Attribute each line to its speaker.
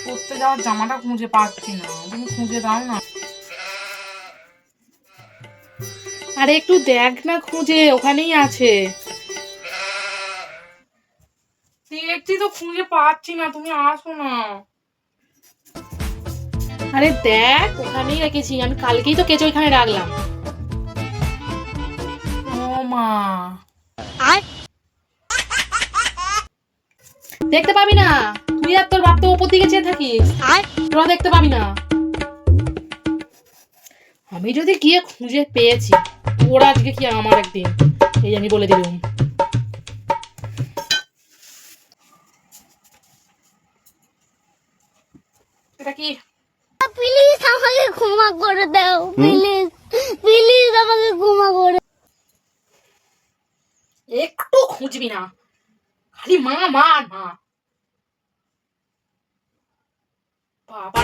Speaker 1: পড়তে যাওয়ার জামাটা খুঁজে পাচ্ছি না, তুমি খুঁজে দাও না। আরে একটু দেখ না, খুঁজে ওখানেই আছে। দেখছি তো খুঁজে পাচ্ছি না, তুমি আসো না। আরে দেখ, ওখানেই রেখেছি আমি, কালকেই তো কেচে ওইখানে রাখলাম। ও মা, দেখতে পাবি না তুই? আর তোর বাপ তো ওপর দিকে চেয়ে থাকিস, তোরা দেখতে পাবি না। আমি যদি গিয়ে খুঁজে পেয়েছি, ওরা আজকে কি আমার একদিন, এই আমি বলে দিলাম। এটা কি?
Speaker 2: প্লিজ আমাকে ক্ষমা করে দাও, প্লিজ প্লিজ আমাকে ক্ষমা করে।
Speaker 1: একটু খুঁজবি না, খালি মা মা আর মা। বাবা